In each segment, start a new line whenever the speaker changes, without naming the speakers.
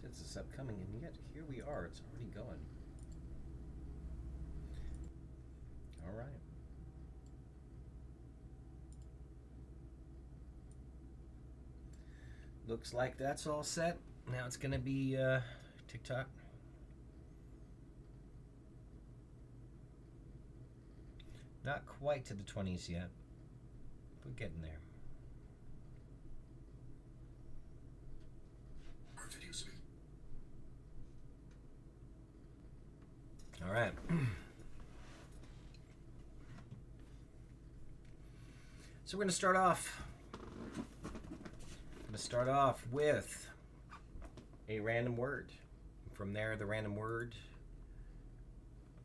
minutes is upcoming, and yet here we are. It's already going. All right. Looks like that's all set. Now it's going to be TikTok. Not quite to the 20s yet. We're getting there. All right. So we're going to start off. With a random word. From there, the random word,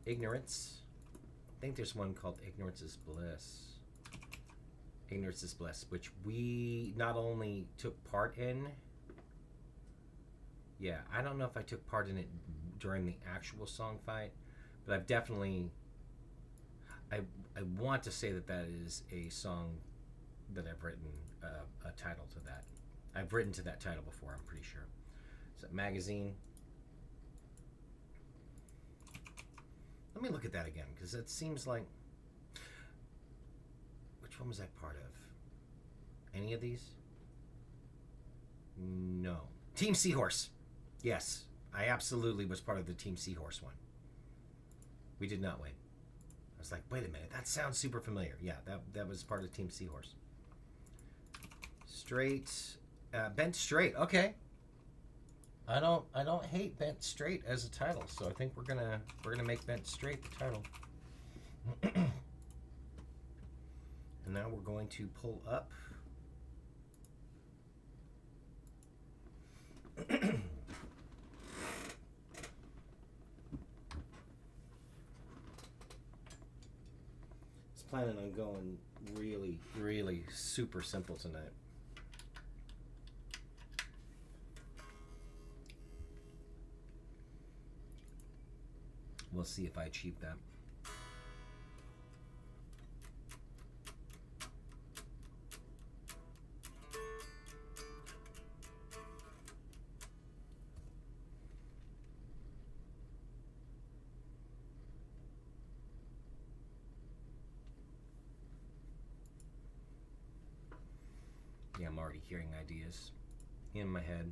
ignorance. I think there's one called ignorance is bliss. Ignorance is bliss, which we not only took part in. Yeah, I don't know if I took part in it during the actual song fight, but I've definitely. I want to say that is a song that I've written a title to that. I've written to that title before, I'm pretty sure. It's a magazine. Let me look at that again, because it seems like... Which one was that part of? Any of these? No. Team Seahorse. Yes, I absolutely was part of the Team Seahorse one. We did not win. I was like, wait a minute, that sounds super familiar. Yeah, that was part of Team Seahorse. Straight... Bent Straight, okay. I don't hate Bent Straight as a title, so I think we're gonna make Bent Straight the title. And now we're going to pull up. Just planning on going really, really super simple tonight. We'll see if I achieve that. Yeah, I'm already hearing ideas in my head.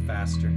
Faster.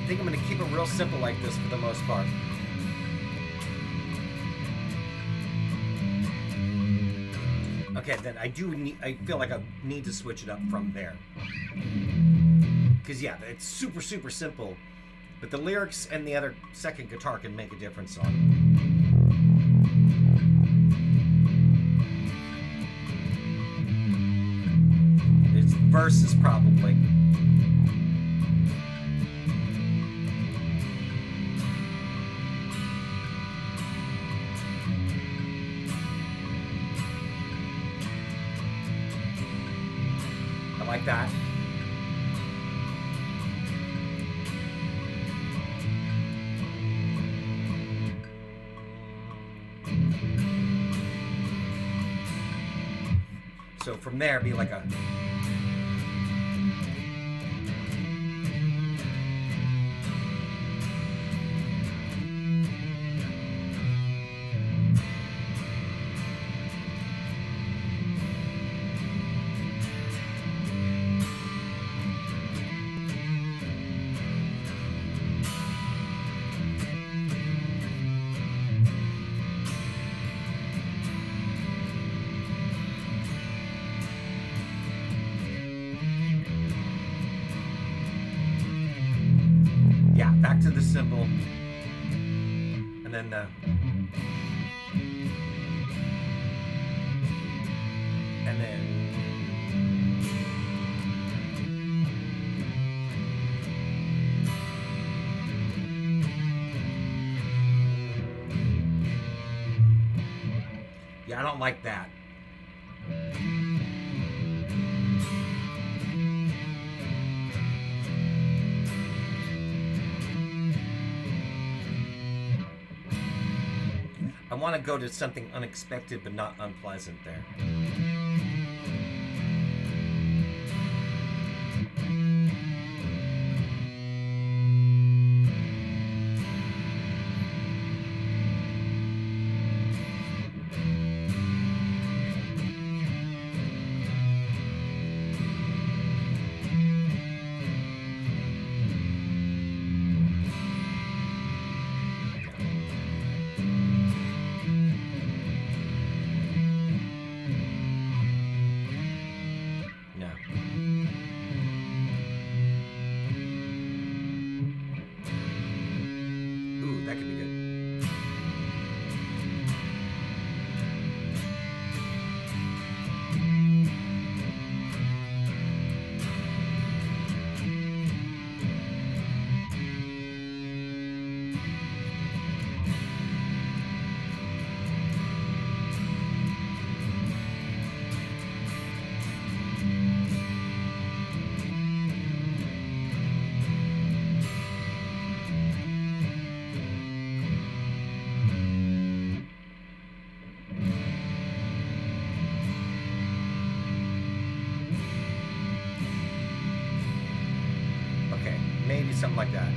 think I'm going to keep it real simple like this for the most part. Okay, then I feel like I need to switch it up from there. Because, yeah, it's super, super simple. But the lyrics and the other second guitar can make a difference on it. Its verses, probably. I like that. So from there, be like a... Yeah, back to the cymbal. And then the... And then... Yeah, I don't like that. I want to go to something unexpected but not unpleasant there. That could be good. Maybe something like that.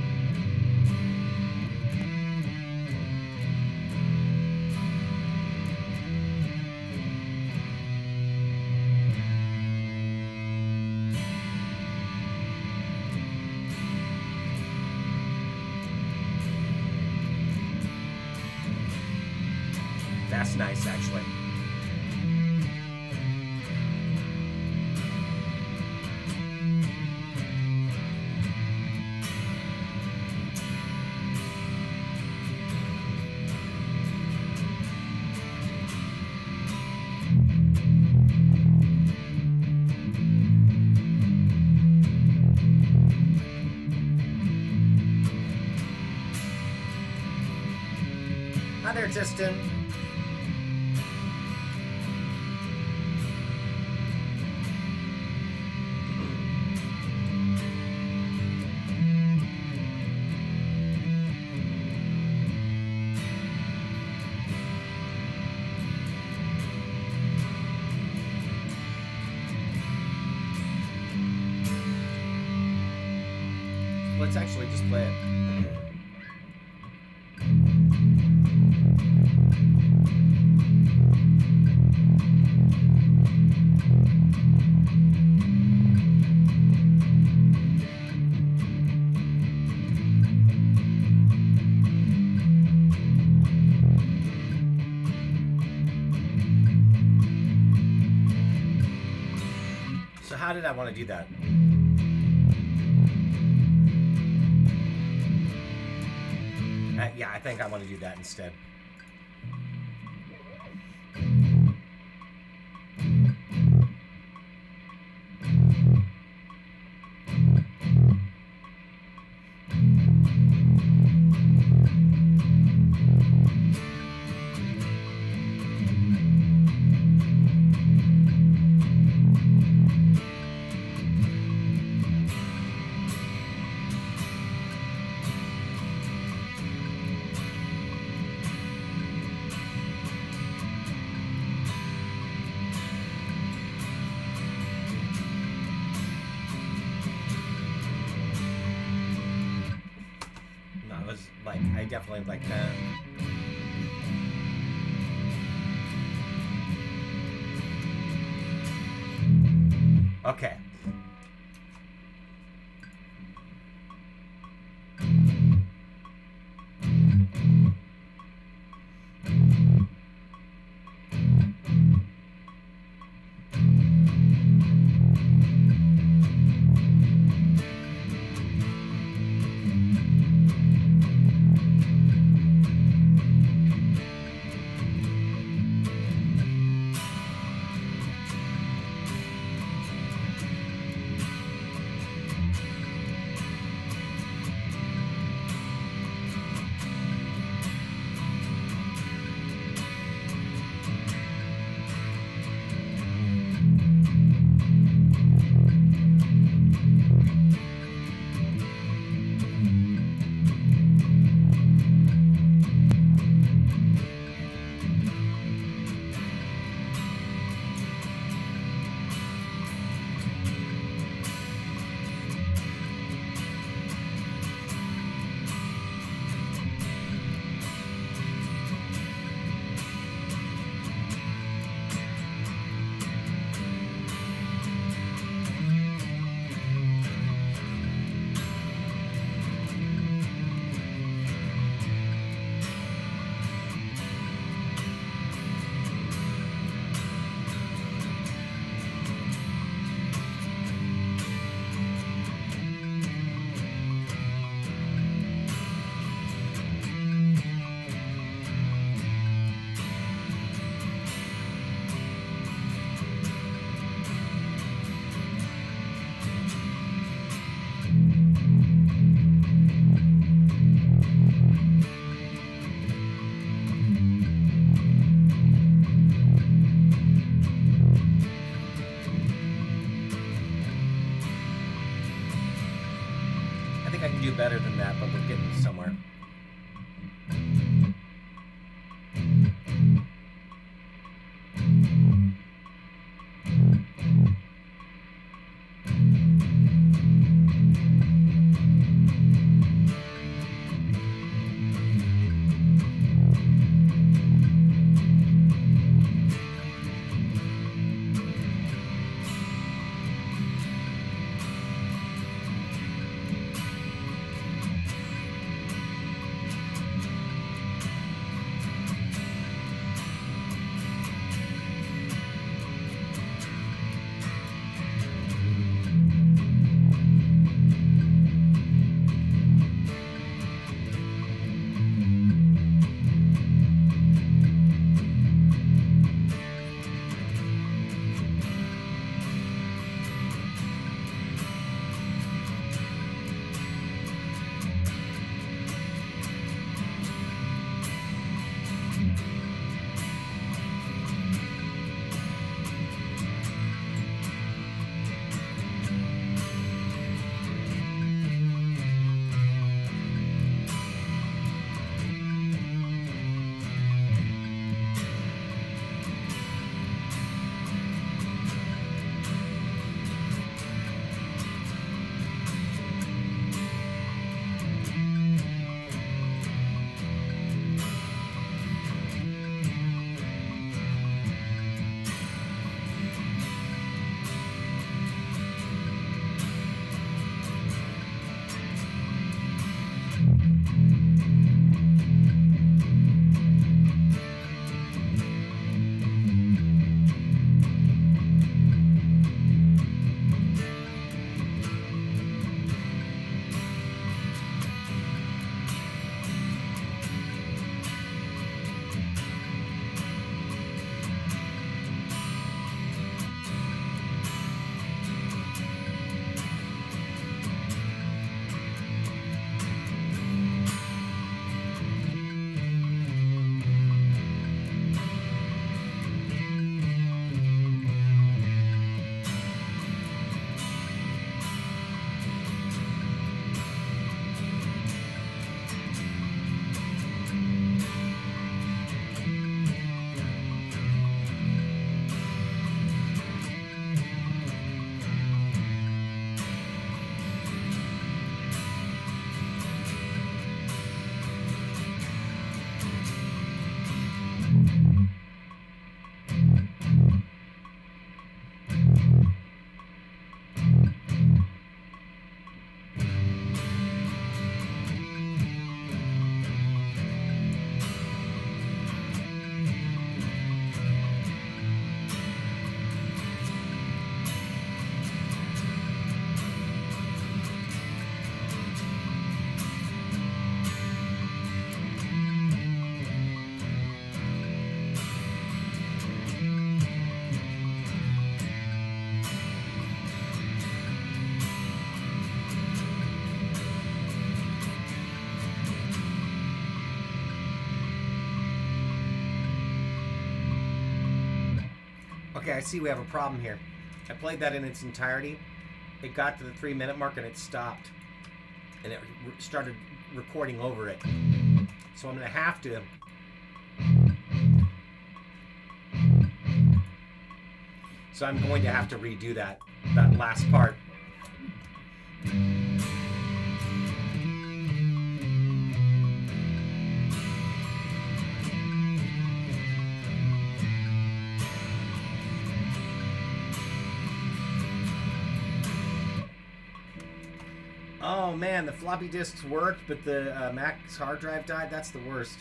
That's nice, actually. Hi there, Tristan. Let's actually just play it. how did I want to do that? Yeah, I think I want to do that instead. I definitely like that. Okay. I can do better than that, but we're getting somewhere. Okay, I see we have a problem here. I played that in its entirety. It got to the 3-minute mark and it stopped. And it started recording over it. So I'm going to have to... So I'm going to have to redo that last part. Oh man, the floppy disks worked, but the Mac's hard drive died. That's the worst.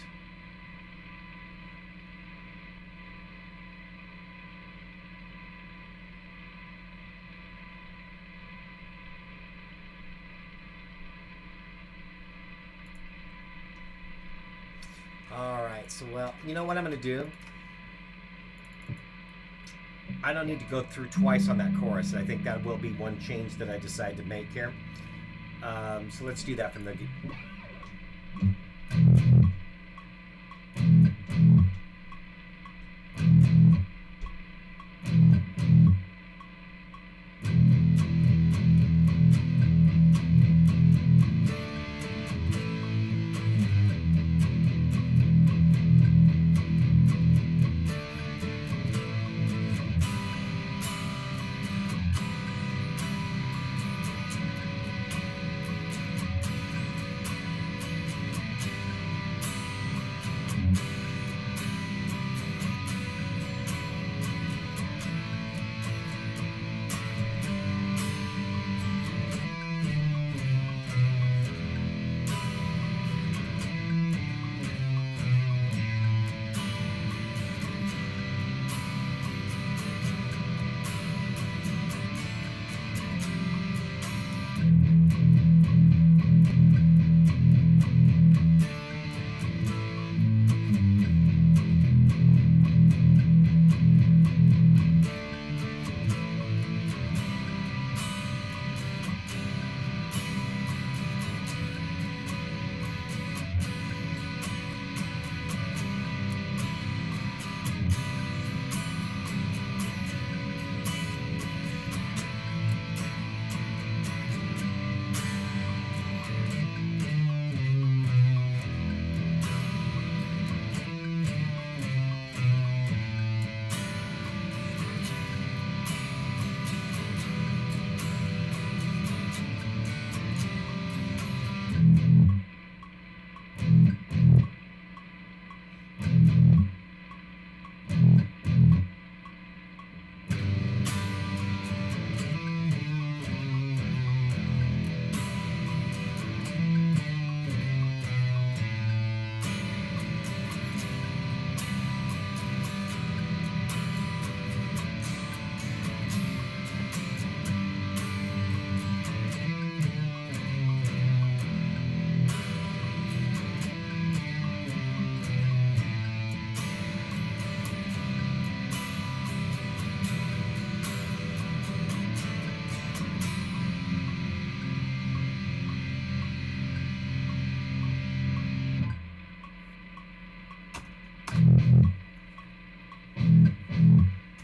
Alright, so well, you know what I'm going to do? I don't need to go through twice on that chorus. I think that will be one change that I decide to make here. So let's do that from the...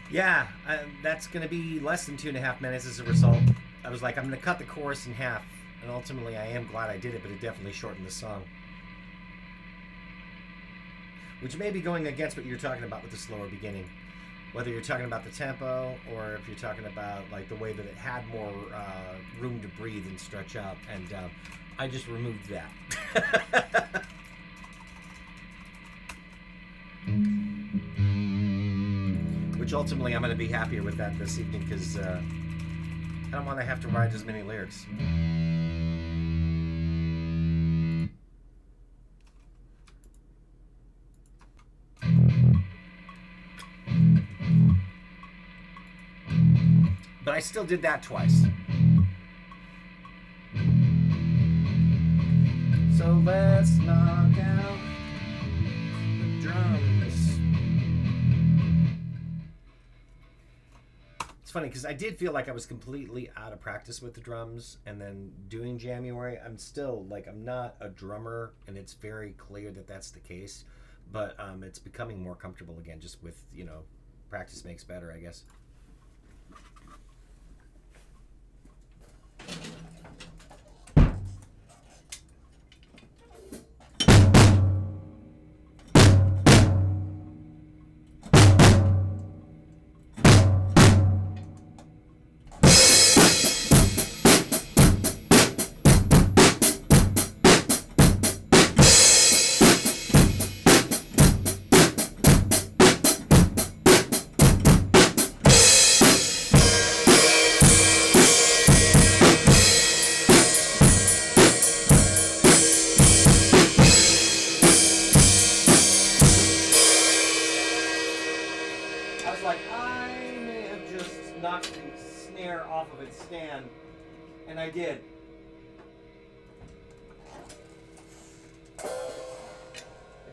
Yeah, that's going to be less than 2.5 minutes as a result. I was like, I'm going to cut the chorus in half. And ultimately, I am glad I did it, but it definitely shortened the song. Which may be going against what you're talking about with the slower beginning. Whether you're talking about the tempo, or if you're talking about like the way that it had more room to breathe and stretch out. And I just removed that. Which ultimately I'm going to be happier with that this evening because I don't want to have to write as many lyrics. But I still did that twice. So let's knock out the drums. It's funny because I did feel like I was completely out of practice with the drums, and then doing Jamuary, I'm still like, I'm not a drummer, and it's very clear that that's the case, but it's becoming more comfortable again just with, you know, practice makes better, I guess. Knocked the snare off of its stand, and I did. I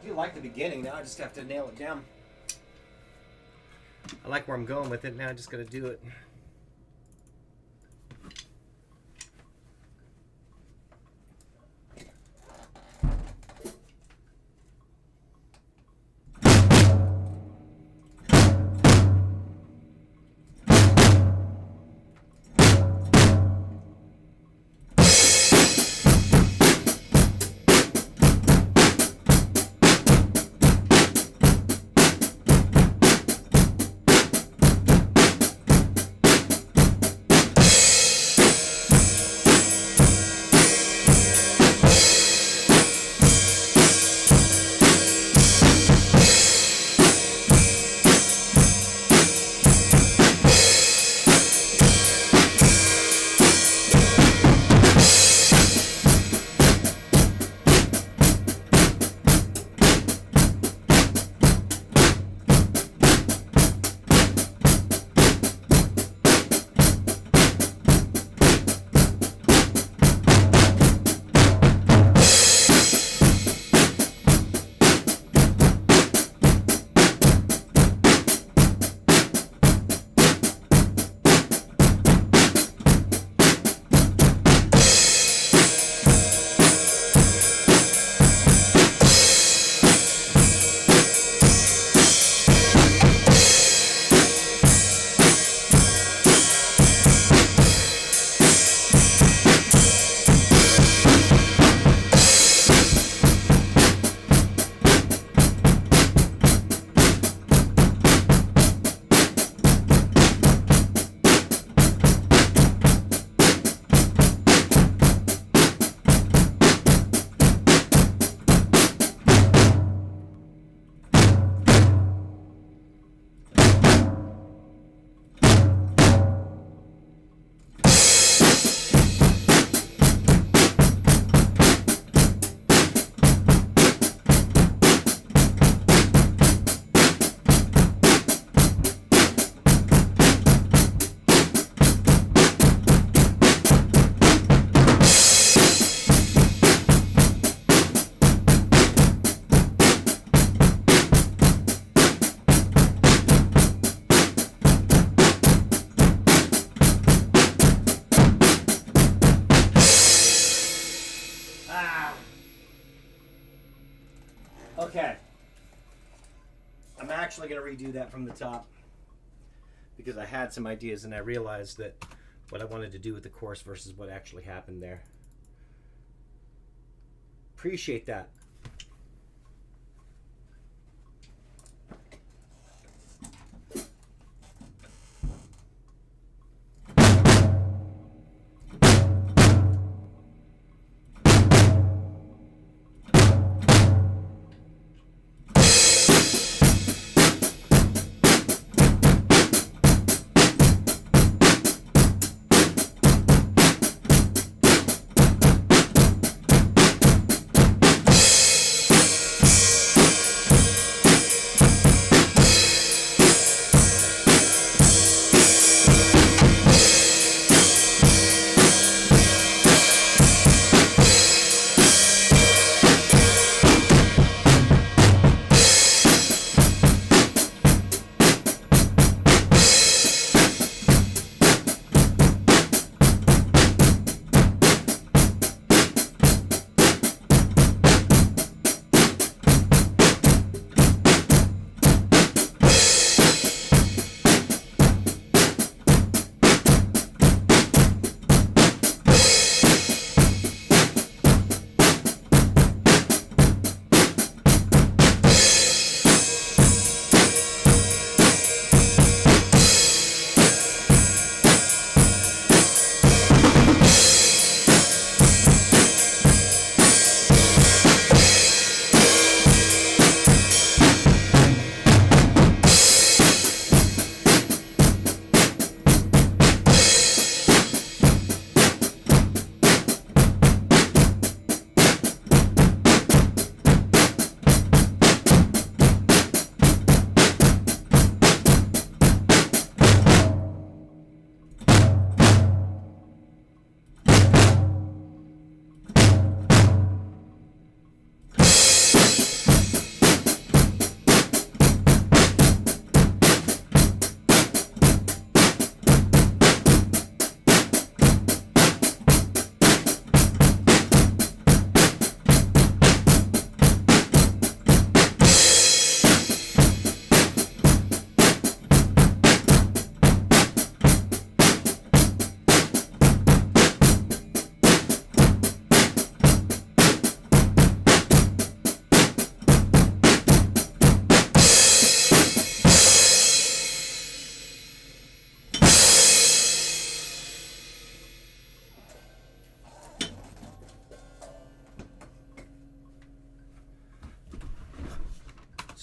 do like the beginning. Now I just have to nail it down. I like where I'm going with it. Now I just got to do it. Okay. I'm actually going to redo that from the top because I had some ideas and I realized that what I wanted to do with the chorus versus what actually happened there. Appreciate that.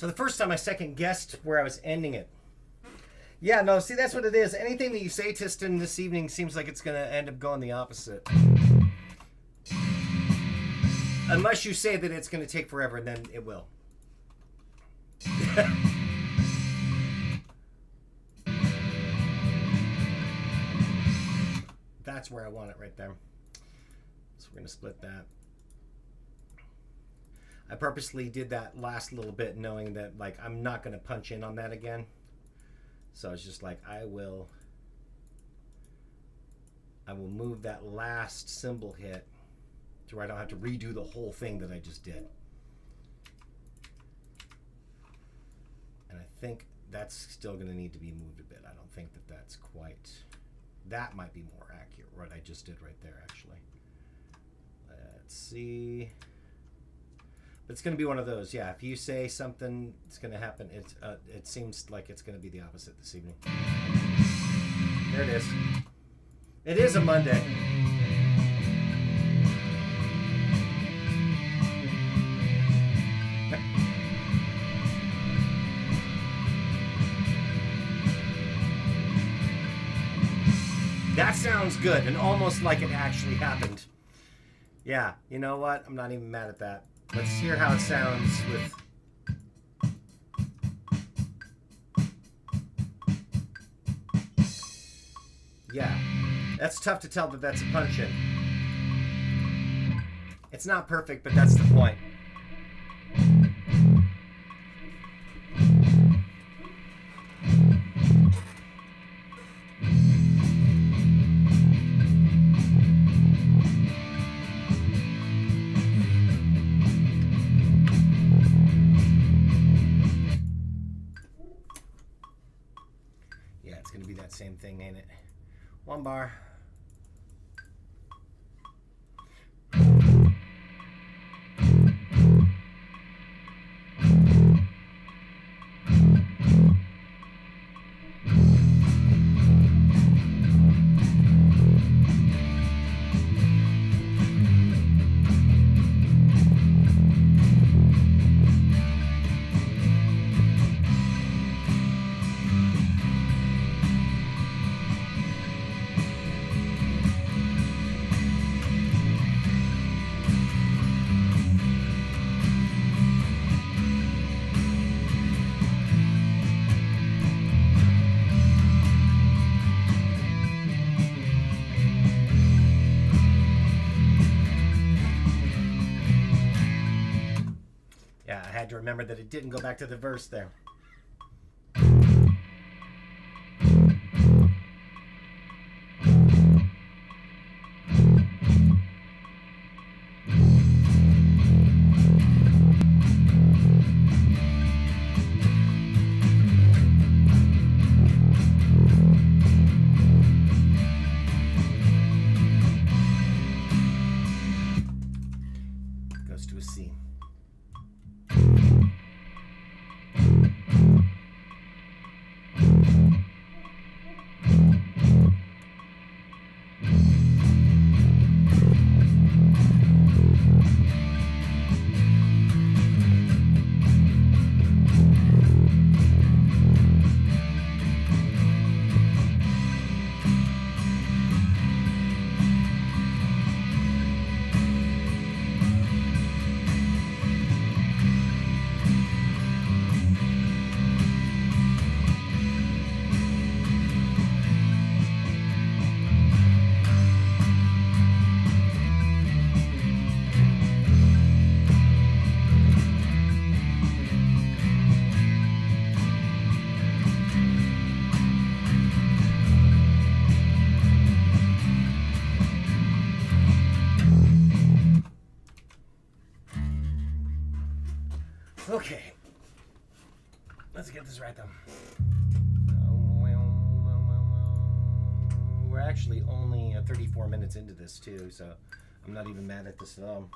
So the first time I second guessed where I was ending it. Yeah, no, see, that's what it is. Anything that you say, Tiston, this evening seems like it's going to end up going the opposite. Unless you say that it's going to take forever, and then it will. That's where I want it right there. So we're going to split that. I purposely did that last little bit knowing that, like, I'm not going to punch in on that again. So I was just like, I will move that last cymbal hit to where I don't have to redo the whole thing that I just did. And I think that's still going to need to be moved a bit. I don't think that that's quite... That might be more accurate, what I just did right there, actually. Let's see... It's going to be one of those, yeah. If you say something, it's going to happen. It seems like it's going to be the opposite this evening. There it is. It is a Monday. That sounds good, and almost like it actually happened. Yeah, you know what? I'm not even mad at that. Let's hear how it sounds with... Yeah, that's tough to tell that that's a punch-in. It's not perfect, but that's the point. Same thing, ain't it? One bar. To remember that it didn't go back to the verse there. Goes to a C. Okay, let's get this right though. We're actually only 34 minutes into this too, so I'm not even mad at this at all.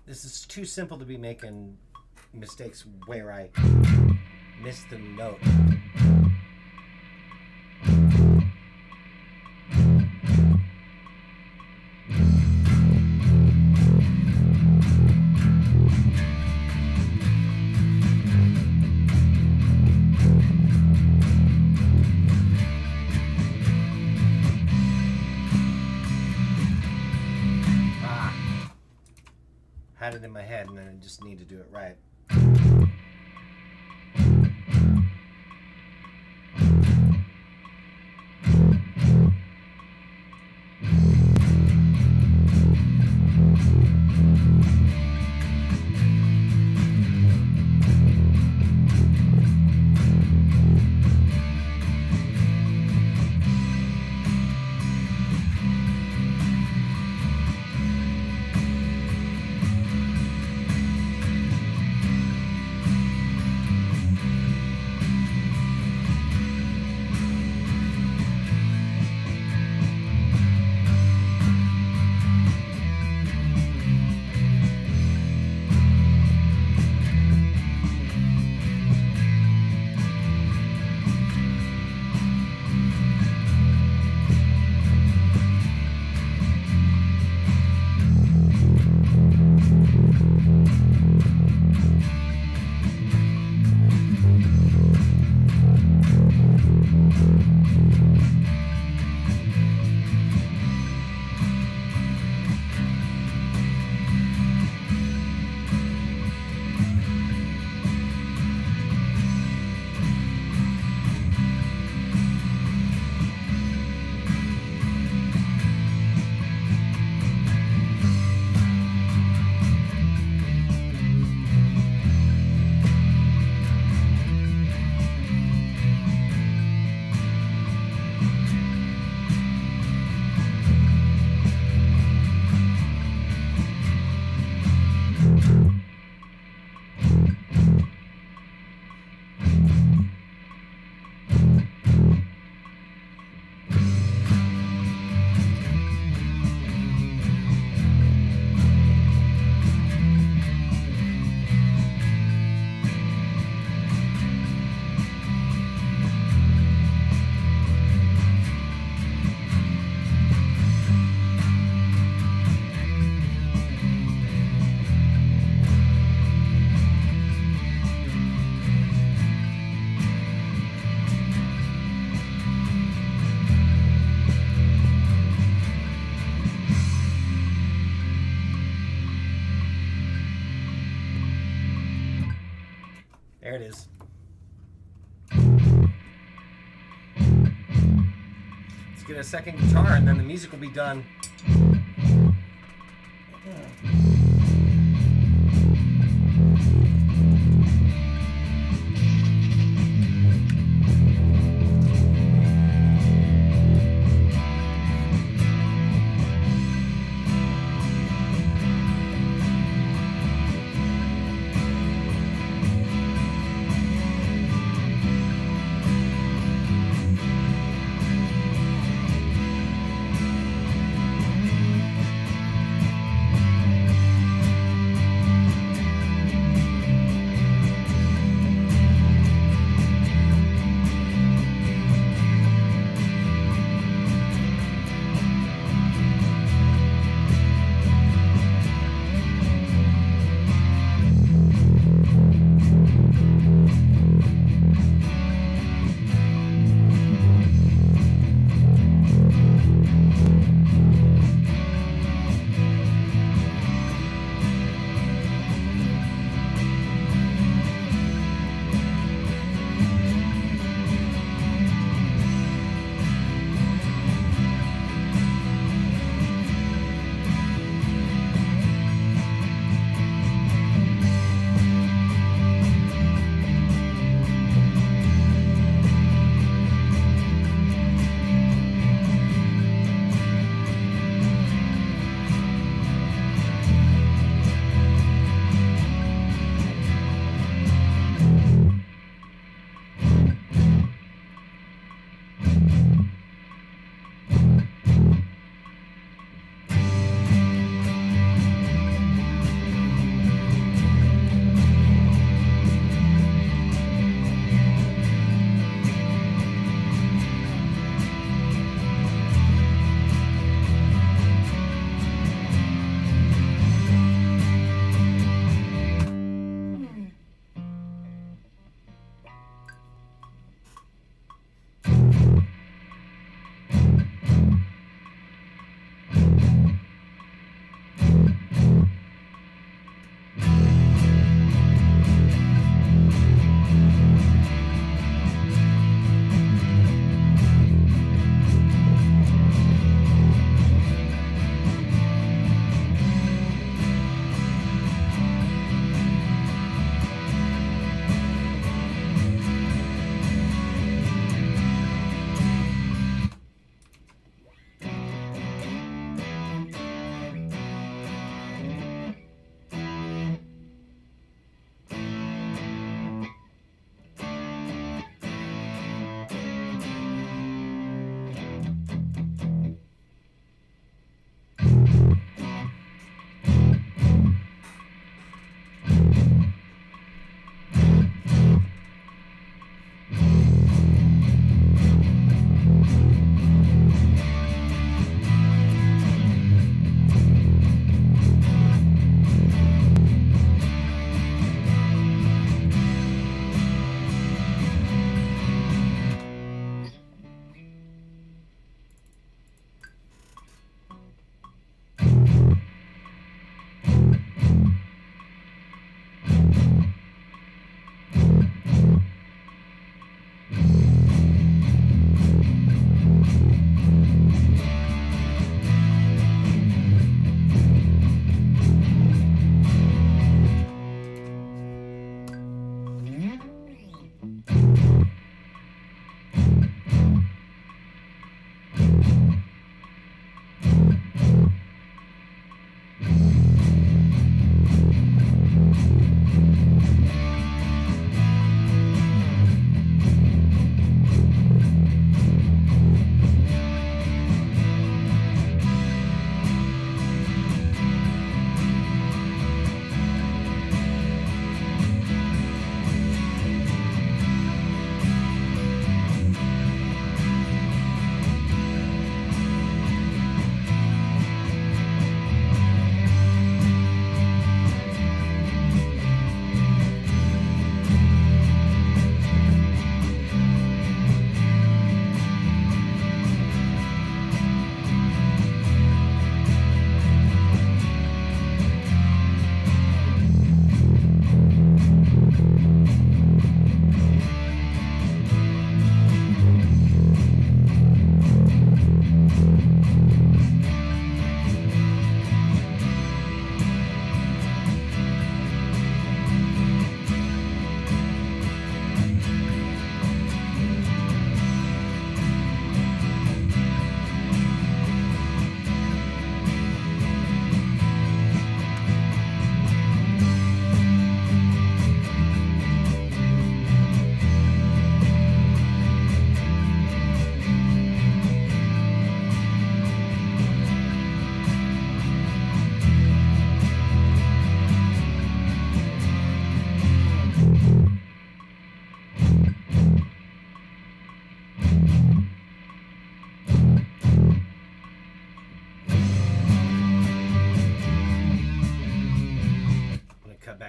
This is too simple to be making mistakes where I miss the note. Had it in my head, and then I just need to do it right. There it is. Let's get a second guitar and then the music will be done.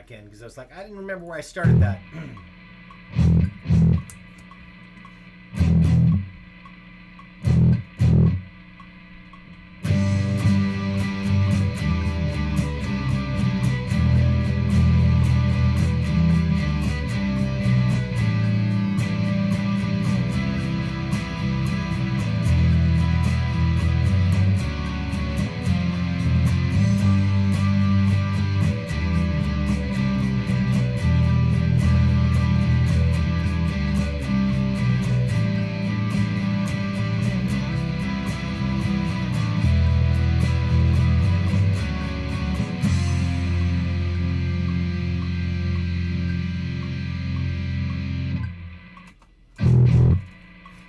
back in because I was like, I didn't remember where I started that.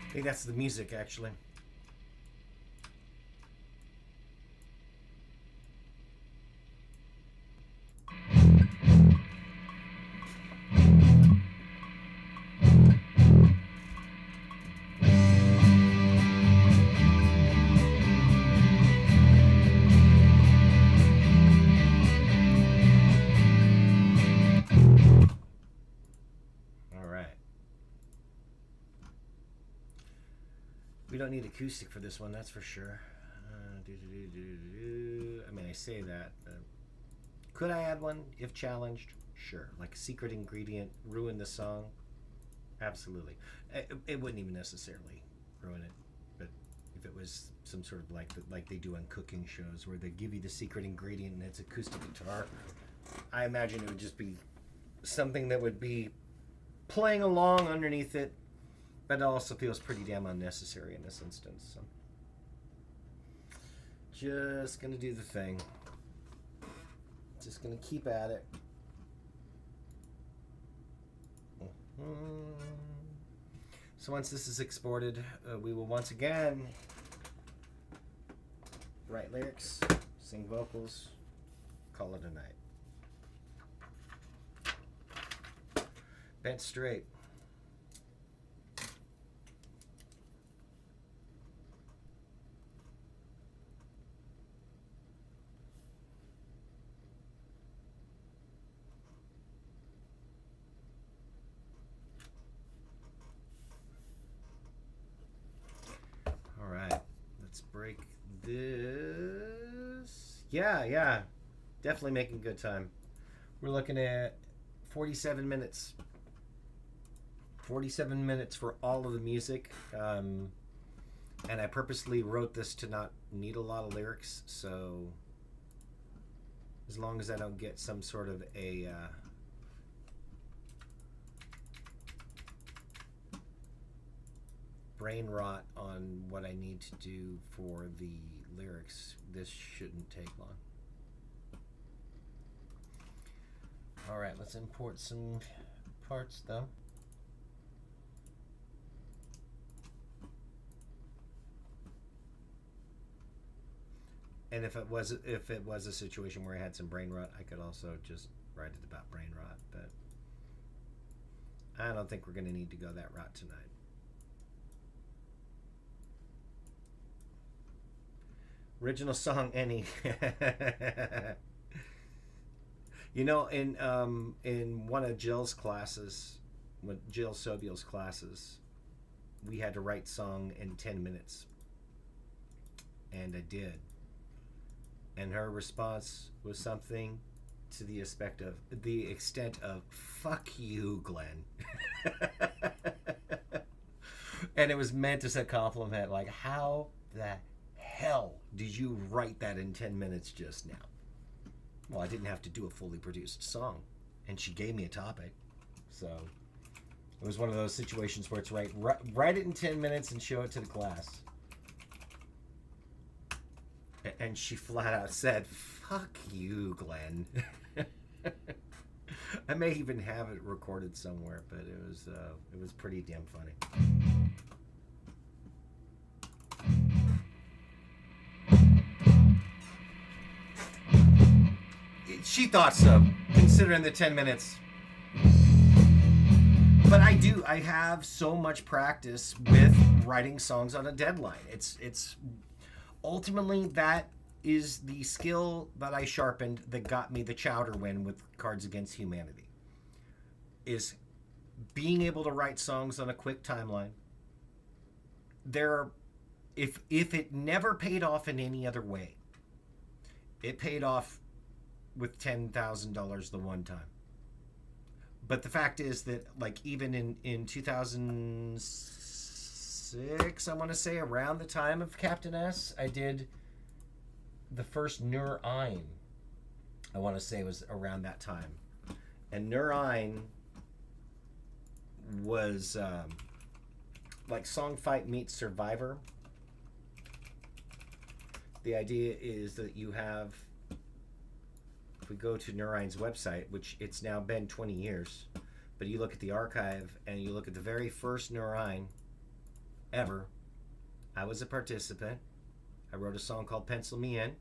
I think that's the music, actually. We don't need acoustic for this one, that's for sure. I mean, I say that. Could I add one if challenged? Sure. Like a secret ingredient, ruin the song? Absolutely. It wouldn't even necessarily ruin it. But if it was some sort of like they do on cooking shows where they give you the secret ingredient and it's acoustic guitar, I imagine it would just be something that would be playing along underneath it. But it also feels pretty damn unnecessary in this instance. So. Just gonna do the thing. Just gonna keep at it. So once this is exported, we will once again write lyrics, sing vocals, call it a night. Bent straight. Break this. Yeah. Definitely making good time. We're looking at 47 minutes. 47 minutes for all of the music. And I purposely wrote this to not need a lot of lyrics. So as long as I don't get some sort of a... brain rot on what I need to do for the lyrics, this shouldn't take long. All right, let's import some parts though. And if it was a situation where I had some brain rot, I could also just write it about brain rot, but I don't think we're going to need to go that route tonight. Original song, any. You know, in one of Jill's classes, Jill Sobiel's classes, we had to write song in 10 minutes. And I did. And her response was something to the extent of fuck you, Glenn. And it was meant as a compliment, like, how the hell did you write that in 10 minutes just now? Well, I didn't have to do a fully produced song, and she gave me a topic. So it was one of those situations where it's write it in 10 minutes and show it to the class. And she flat out said, fuck you, Glenn. I may even have it recorded somewhere, but it was pretty damn funny. She thought so, considering the 10 minutes. But I have so much practice with writing songs on a deadline. It's ultimately that is the skill that I sharpened that got me the chowder win with Cards Against Humanity. Is being able to write songs on a quick timeline. There are, if it never paid off in any other way, it paid off with $10,000 the one time. But the fact is that, like, even in 2006, I want to say, around the time of Captain S, I did the first Nur Ein. I want to say it was around that time. And Nur Ein was like Song Fight meets Survivor. The idea is that you have, if we go to Nur Ein's website, which it's now been 20 years, but you look at the archive and you look at the very first Nur Ein ever, I was a participant. I wrote a song called Pencil Me In.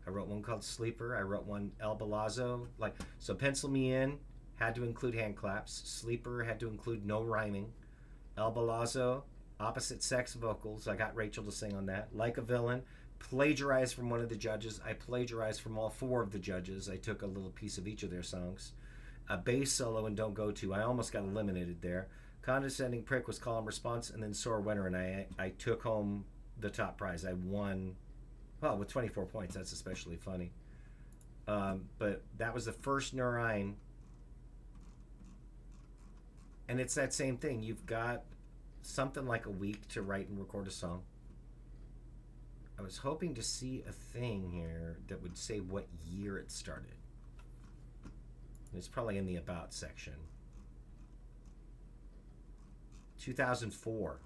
I wrote one called Sleeper. I wrote one, El Balazzo. So Pencil Me In had to include hand claps. Sleeper had to include no rhyming. El Balazzo, opposite sex vocals. I got Rachel to sing on that. Like a Villain, plagiarized from one of the judges. I plagiarized from all 4 of the judges. I took a little piece of each of their songs. A bass solo in Don't Go To. I almost got eliminated there. Condescending Prick was Call and Response, and then Sore Winner, and I took home the top prize. I won, well, with 24 points. That's especially funny. But that was the first Nur Ein. And it's that same thing. You've got something like a week to write and record a song. I was hoping to see a thing here that would say what year it started. It's probably in the About section. 2004.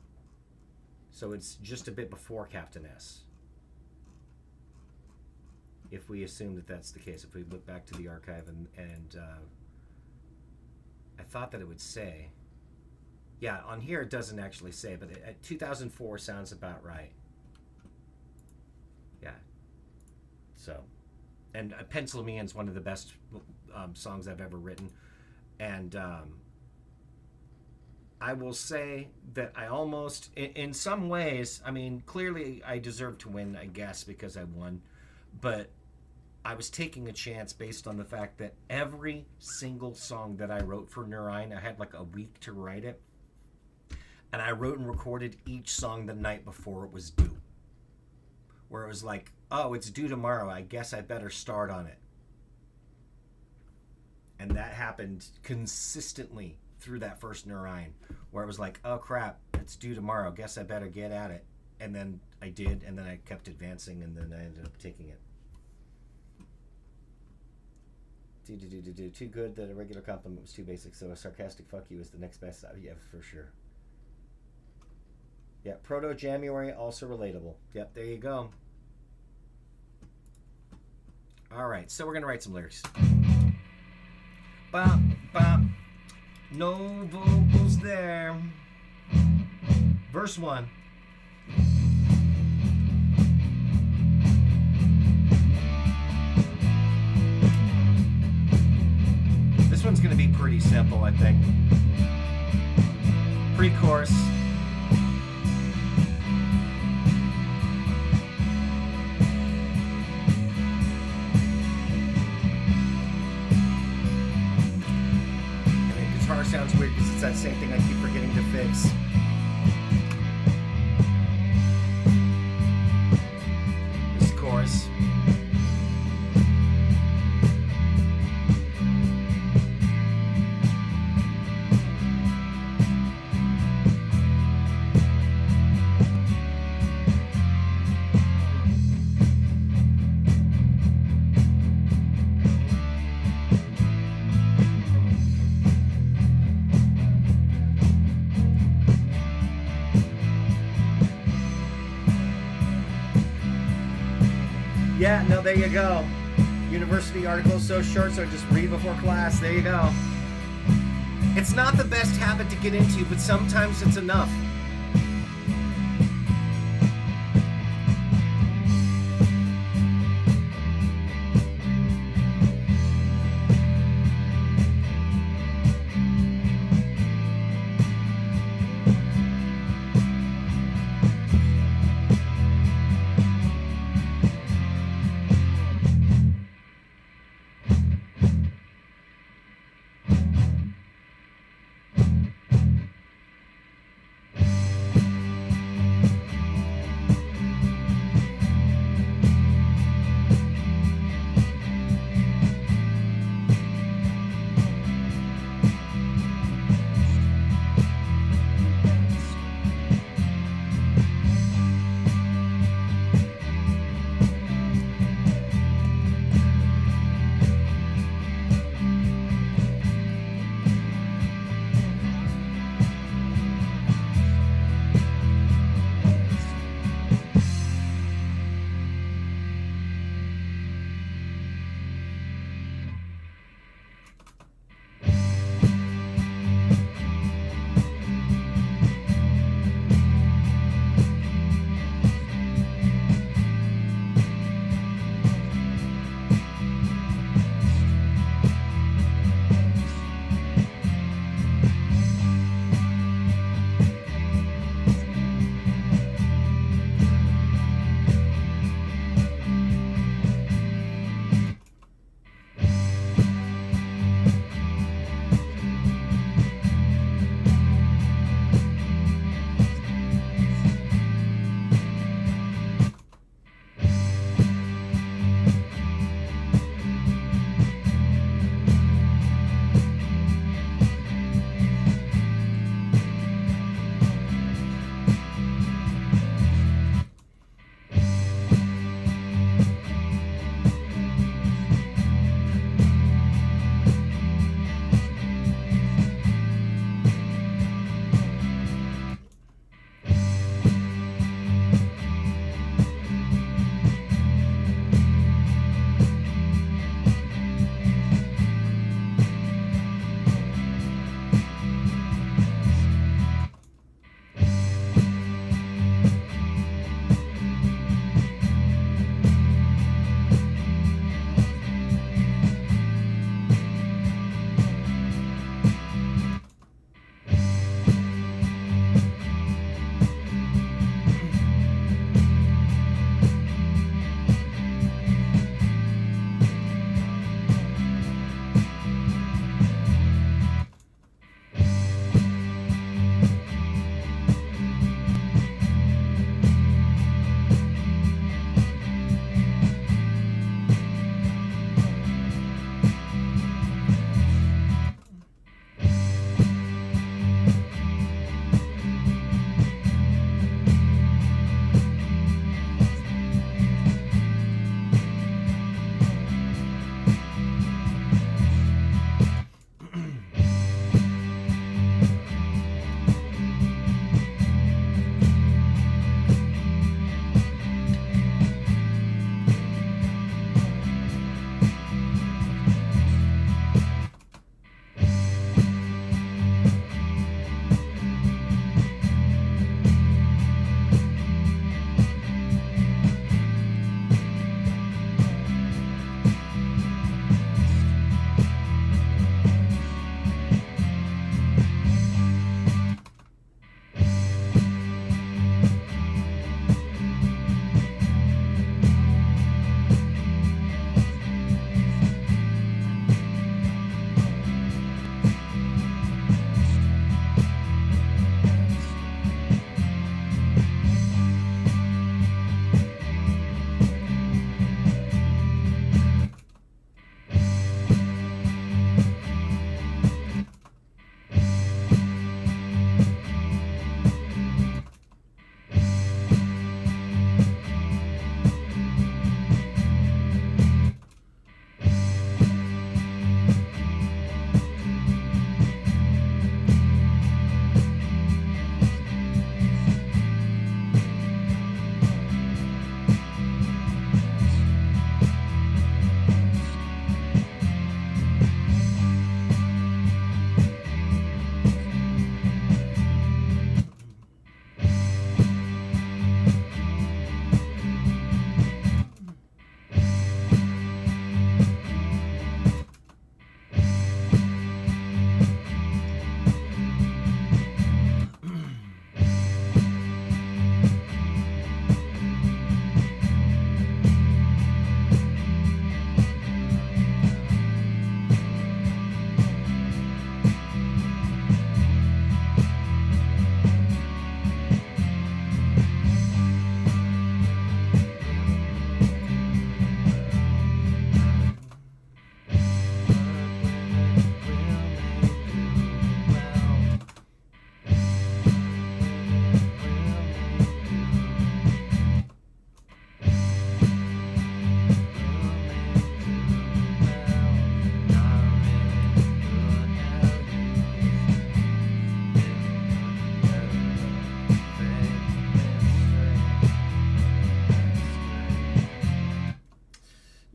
So it's just a bit before Captain S. If we assume that that's the case, if we look back to the archive and I thought that it would say, yeah, on here it doesn't actually say, but 2004 sounds about right. Yeah. So, and Pencil Me In is one of the best songs I've ever written, and I will say that I almost, in some ways, I mean, clearly I deserve to win, I guess, because I won, but I was taking a chance based on the fact that every single song that I wrote for Nur Ein, I had like a week to write it, and I wrote and recorded each song the night before it was due, where it was like, oh, it's due tomorrow, I guess I better start on it. And that happened consistently through that first Nur Ein, where it was like, oh crap, it's due tomorrow, guess I better get at it. And then I did, and then I kept advancing, and then I ended up taking it. Too good that a regular compliment was too basic, so a sarcastic fuck you is the next best. Yeah, for sure. Yeah, Proto Jamuary, also relatable. Yep, there you go. All right, so we're going to write some lyrics. Bop, bop. No vocals there. Verse 1. This one's going to be pretty simple, I think. Pre-chorus. Guitar sounds weird because it's that same thing I keep forgetting to fix. This chorus. Yeah, no, there you go. University article so short, so just read before class. There you go. It's not the best habit to get into, but sometimes it's enough.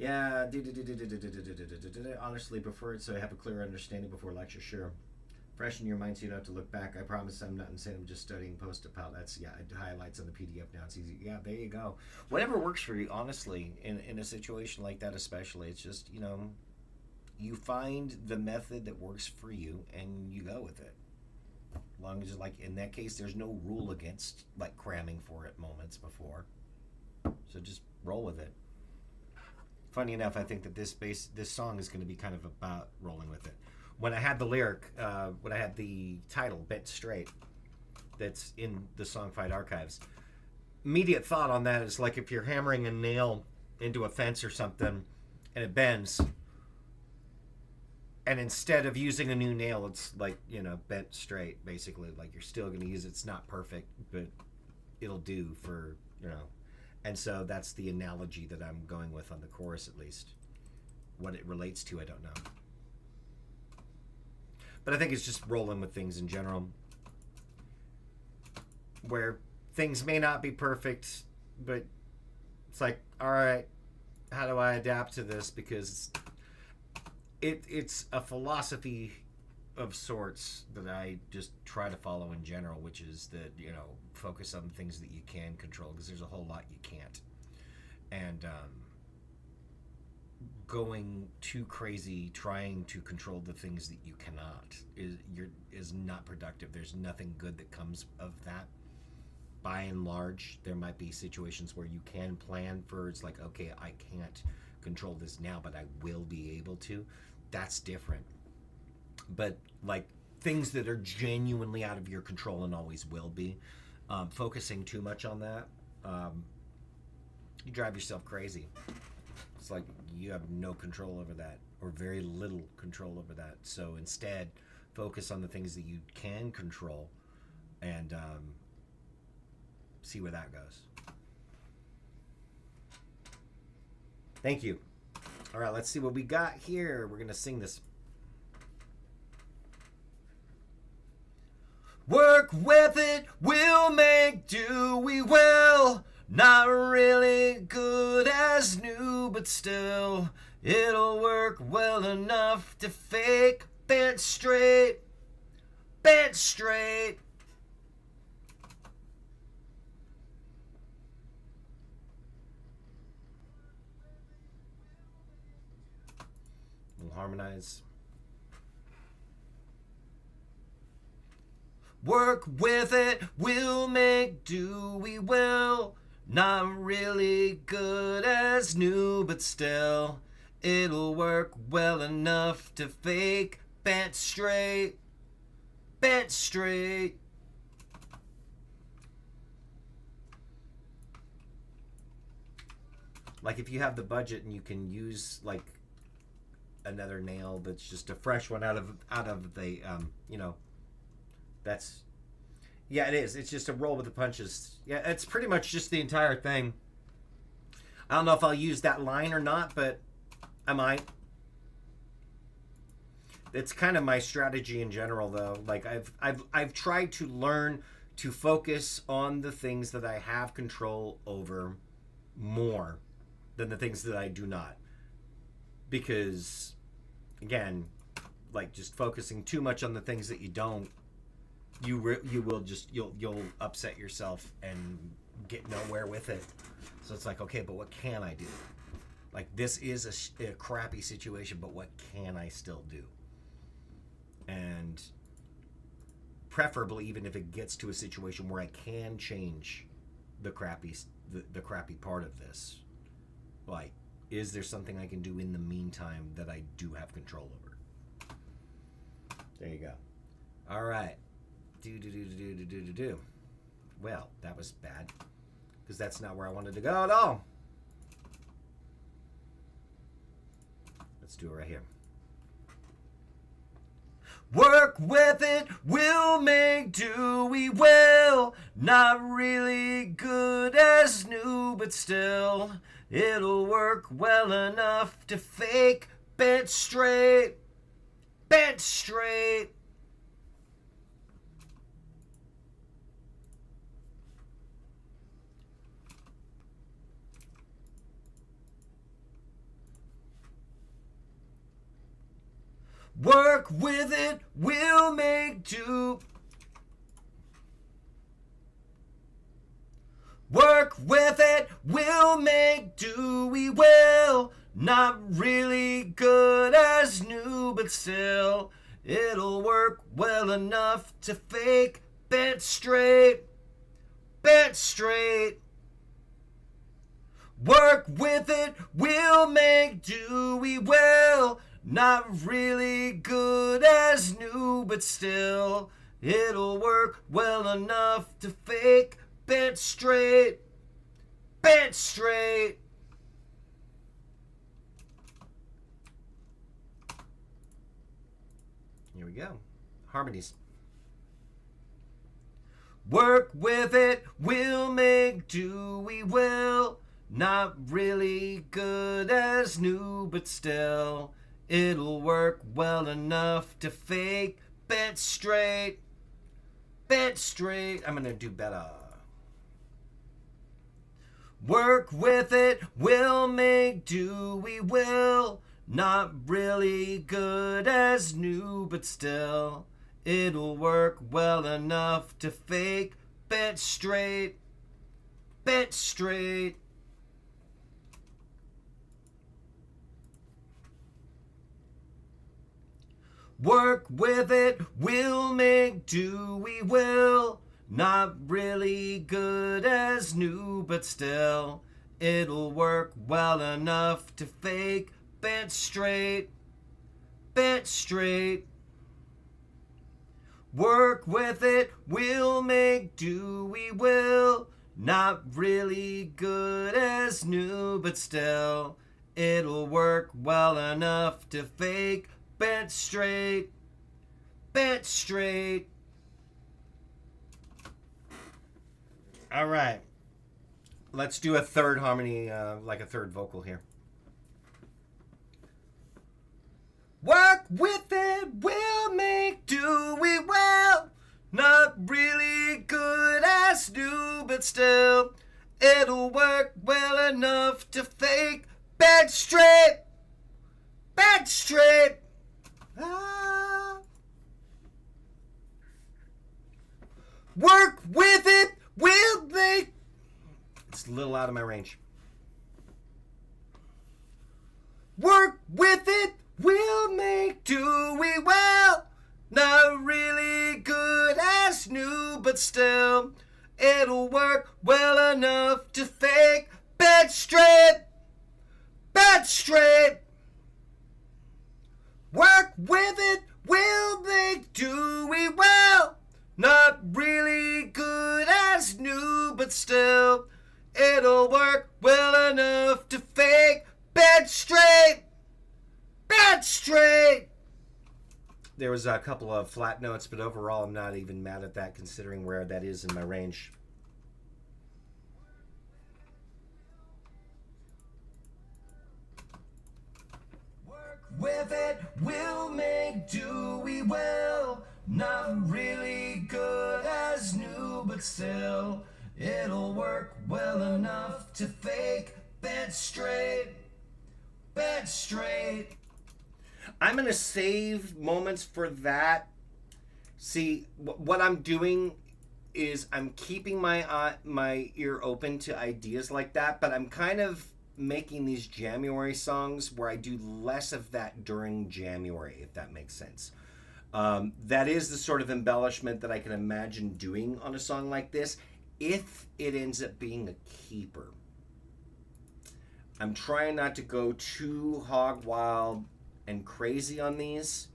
Yeah, honestly prefer it so I have a clear understanding before lecture. Sure. Freshen your mind so you don't have to look back. I promise I'm not insane. I'm just studying post-it pal. That's, yeah, it highlights on the PDF now. It's easy. Yeah, there you go. Whatever works for you, honestly, in a situation like that especially. It's just, you find the method that works for you and you go with it. As long as, like, in that case, there's no rule against, like, cramming for it moments before. So just roll with it. Funny enough, I think that this song is going to be kind of about rolling with it. When I had the lyric, when I had the title, Bent Straight, that's in the Songfight archives, immediate thought on that is like if you're hammering a nail into a fence or something and it bends, and instead of using a new nail, it's like, bent straight, basically. Like you're still going to use it. It's not perfect, but it'll do for, And so that's the analogy that I'm going with on the chorus, at least. What it relates to, I don't know. But I think it's just rolling with things in general, where things may not be perfect, but it's like, all right, how do I adapt to this? Because it's a philosophy of sorts that I just try to follow in general, which is that, focus on things that you can control, because there's a whole lot you can't. And going too crazy trying to control the things that you cannot is not productive. There's nothing good that comes of that. By and large, there might be situations where you can plan for, it's like, okay, I can't control this now, but I will be able to. That's different. But like things that are genuinely out of your control and always will be, focusing too much on that, you drive yourself crazy. It's like you have no control over that, or very little control over that. So instead, focus on the things that you can control, and see where that goes. Thank you. All right, let's see what we got here. We're gonna sing this. Work with it, we'll make do, we will. Not really good as new, but still, it'll work well enough to fake. Bent straight, bent straight. We'll harmonize. Work with it, we'll make do, we will. Not really good as new, but still, it'll work well enough to fake. Bent straight, bent straight. Like if you have the budget and you can use like another nail that's just a fresh one out of the that's, yeah, it is. It's just a roll with the punches. Yeah, it's pretty much just the entire thing. I don't know if I'll use that line or not, but I might. It's kind of my strategy in general, though. Like I've tried to learn to focus on the things that I have control over more than the things that I do not. Because, again, like just focusing too much on the things that you don't, you'll upset yourself and get nowhere with it. So it's like, okay, but what can I do? Like this is a crappy situation, but what can I still do? And preferably, even if it gets to a situation where I can change the crappy part of this, like, is there something I can do in the meantime that I do have control over? There you go. All right. Do. Well, that was bad, because that's not where I wanted to go at all. Let's do it right here. Work with it, we'll make do, we will. Not really good as new, but still, it'll work well enough to fake. Bent straight, bent straight. Work with it, we'll make do. Work with it, we'll make do. We will. Not really good as new, but still, it'll work well enough to fake. Bet straight. Bet straight. Work with it, we'll make do. We will. Not really good as new, but still, it'll work well enough to fake. Bet straight. Bet straight. Here we go. Harmonies. Work with it, we'll make do. We will. Not really good as new, but still, it'll work well enough to fake. Bet straight. Bet straight. I'm gonna do better. Work with it, we'll make do. We will. Not really good as new, but still, it'll work well enough to fake. Bet straight. Bet straight. Work with it, we'll make do. We will. Not really good as new, but still, it'll work well enough to fake. Bet straight. Bet straight. Work with it, we'll make do. We will. Not really good as new, but still, it'll work well enough to fake. Bet straight. Bet straight. All right. Let's do a third harmony, like a third vocal here. Work with it, we'll make do. We will. Not really good as new, but still, it'll work well enough to fake. Bet straight. Bet straight. Ah. Work with it, we'll make. It's a little out of my range. Work with it, we'll make do. We will. Not really good as new, but still, it'll work well enough to fake. Bet straight. Bet straight. Work with it, we'll make do. We will. Not really good as new, but still, it'll work well enough to fake. Bet straight. Bet straight. There was a couple of flat notes, but overall I'm not even mad at that considering where that is in my range. Work with it, we'll make do. We will. Not really good as new, but still, it'll work well enough to fake. Bet straight. Bet straight. I'm going to save moments for that. See, what I'm doing is I'm keeping my ear open to ideas like that, but I'm kind of making these Jamuary songs where I do less of that during January, if that makes sense. That is the sort of embellishment that I can imagine doing on a song like this if it ends up being a keeper. I'm trying not to go too hog wild and crazy on these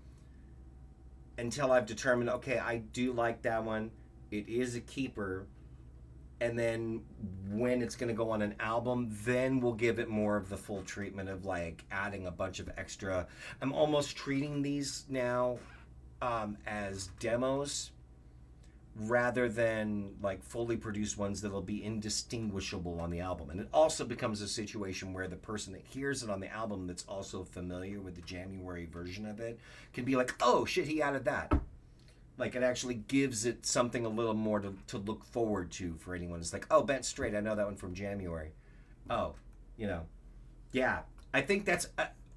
until I've determined, okay, I do like that one. It is a keeper. And then when it's going to go on an album, then we'll give it more of the full treatment of like adding a bunch of extra. I'm almost treating these now as demos rather than like fully produced ones that'll be indistinguishable on the album. And it also becomes a situation where the person that hears it on the album that's also familiar with the Jamuary version of it can be like, oh shit, he added that. Like it actually gives it something a little more to look forward to for anyone. It's like, oh, Bet Straight, I know that one from Jamuary. Oh, you know, yeah. I think that's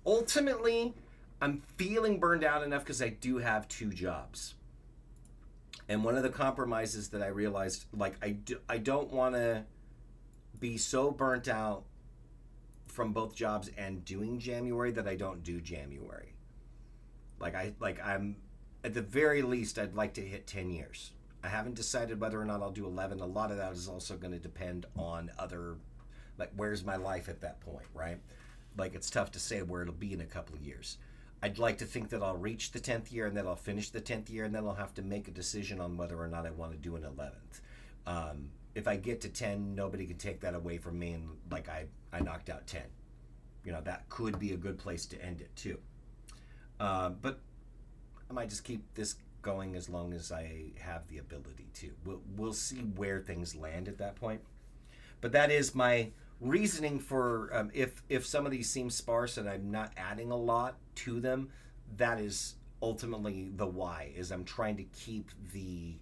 ultimately, I'm feeling burned out enough because I do have two jobs. And one of the compromises that I realized, like, I don't want to be so burnt out from both jobs and doing Jamuary that I don't do Jamuary. I'm at the very least I'd like to hit 10 years. I haven't decided whether or not I'll do 11. A lot of that is also going to depend on other, like, where's my life at that point, right? Like, it's tough to say where it'll be in a couple of years. I'd like to think that I'll reach the 10th year and then I'll finish the 10th year and then I'll have to make a decision on whether or not I want to do an 11th. If I get to 10, nobody can take that away from me, and like I knocked out 10. You know, that could be a good place to end it too. But I might just keep this going as long as I have the ability to. We'll see where things land at that point. But that is my reasoning for if some of these seem sparse and I'm not adding a lot to them, that is ultimately the why, is I'm trying to keep the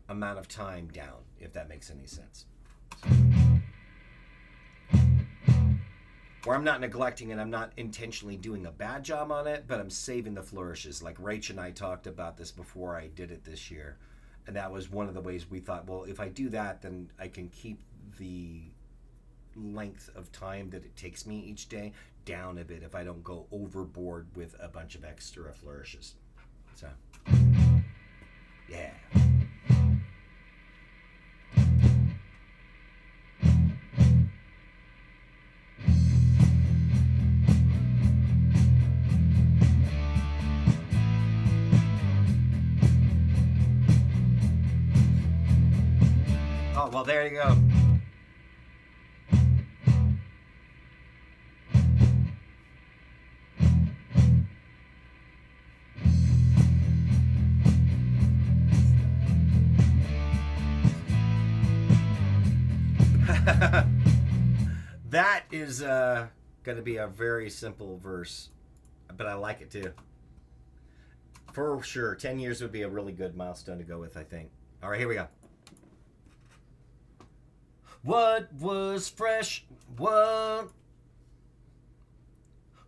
amount of time down, if that makes any sense. Where I'm not neglecting it, I'm not intentionally doing a bad job on it, but I'm saving the flourishes. Like Rach and I talked about this before I did it this year, and that was one of the ways we thought, well, if I do that, then I can keep the length of time that it takes me each day down a bit if I don't go overboard with a bunch of extra flourishes. So, yeah. Oh, well, there you go. That is going to be a very simple verse, but I like it too. For sure, 10 years would be a really good milestone to go with, I think. All right, here we go. What was fresh? What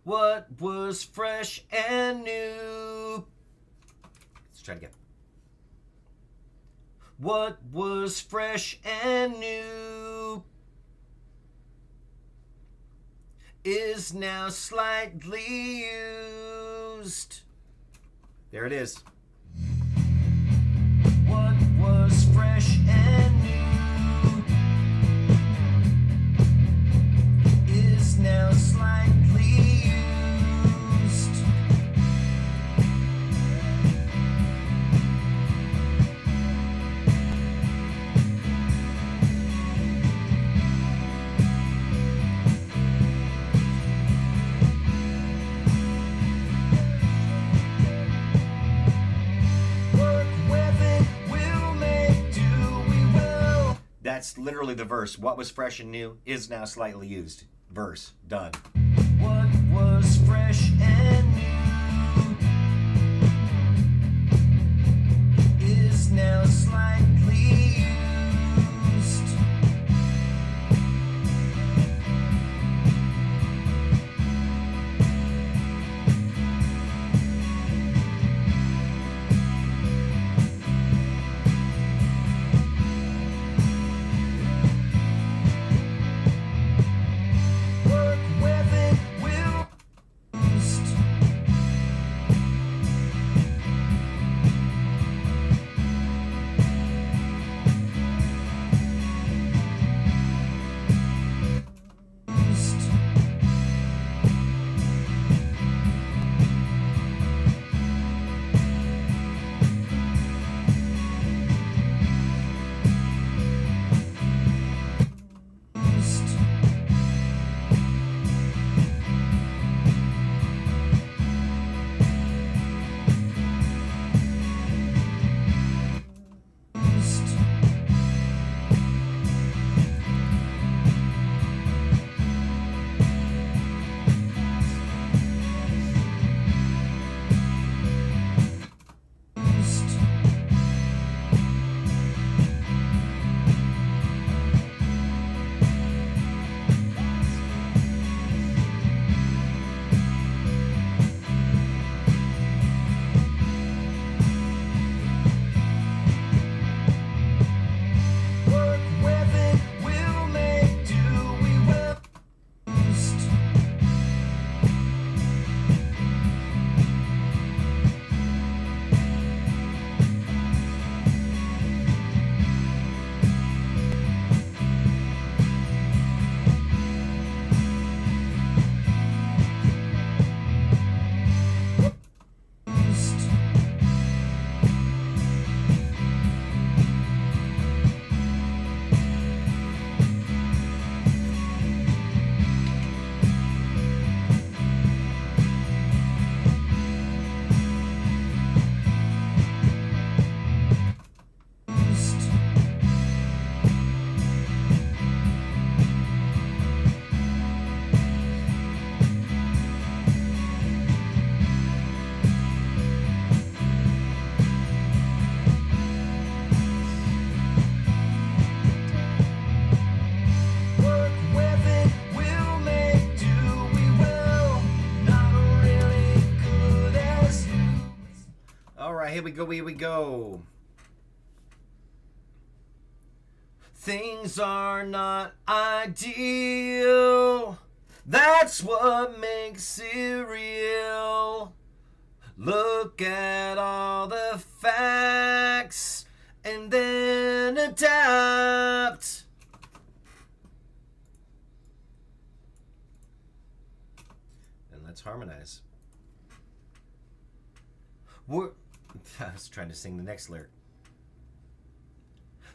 was fresh and new? Let's try it again. What was fresh and new is now slightly used. There it is. What was fresh and new is now slightly used. That's literally the verse. What was fresh and new is now slightly used. Verse. Done. What was fresh and new is now slightly used. here we go, here we go. Things are not ideal. That's what makes it real. Look at all the facts and then adapt. And let's harmonize. I was trying to sing the next lyric.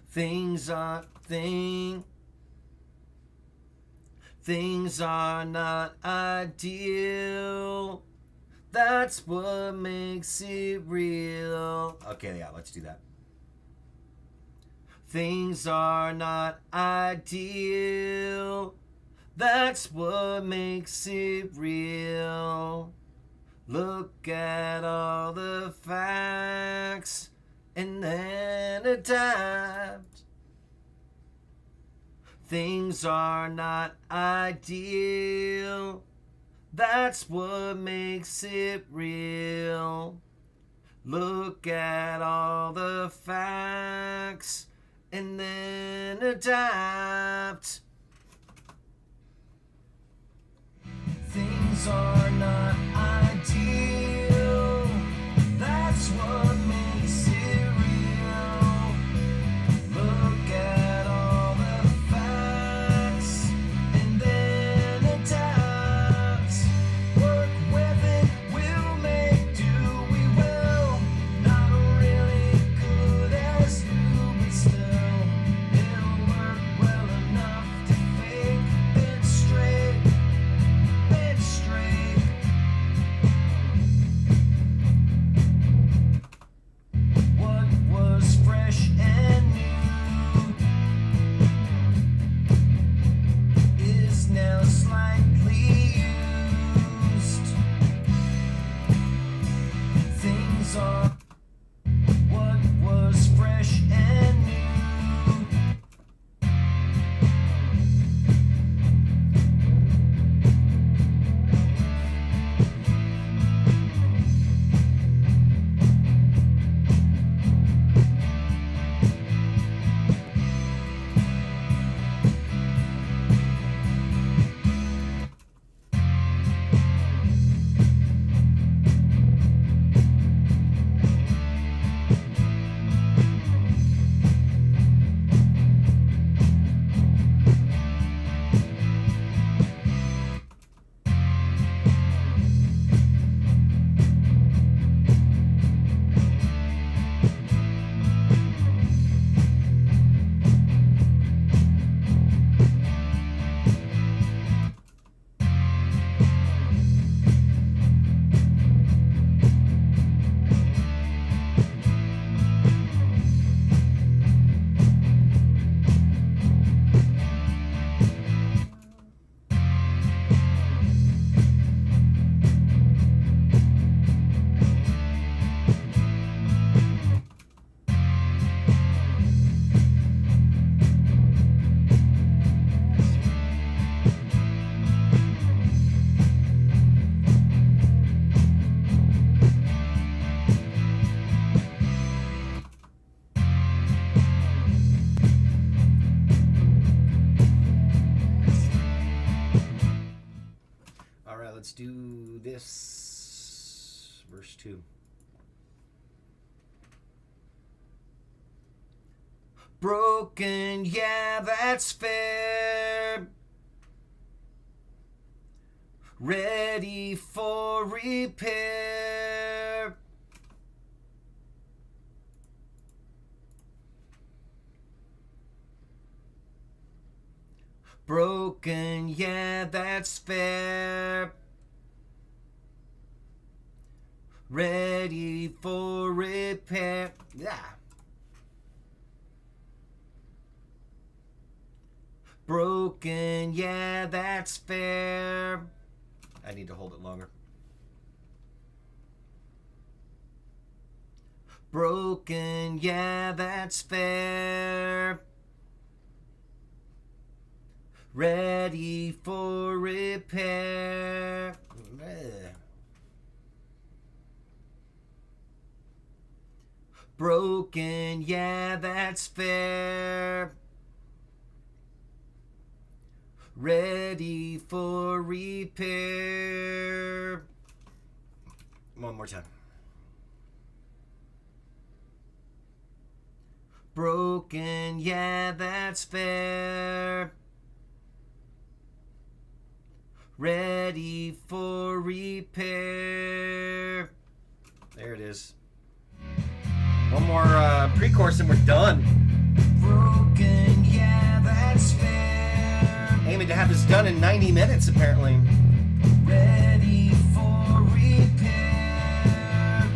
Things are not ideal. That's what makes it real. Okay, yeah, let's do that. Things are not ideal. That's what makes it real. Look at all the facts and then adapt. Things are not ideal. That's what makes it real. Look at all the facts and then adapt. Things are not ideal. That's what makes it real. Look at all the facts and then adapt. Work with it, we'll make do, we will. Not really good as new, but still, it'll work well enough to fake it straight. What was fresh and new is now slightly used. Things are what was fresh and new. Let's do this. Verse 2. Broken, yeah, that's fair. Ready for repair. Broken, yeah, that's fair. Ready for repair. Yeah. Broken, yeah, that's fair. I need to hold it longer. Broken, yeah, that's fair. Ready for repair. Broken, yeah, that's fair. Ready for repair. One more time. Broken, yeah, that's fair. Ready for repair. There it is. One more pre-chorus and we're done. Broken, yeah, that's fair. Aiming to have this done in 90 minutes, apparently. Ready for repair.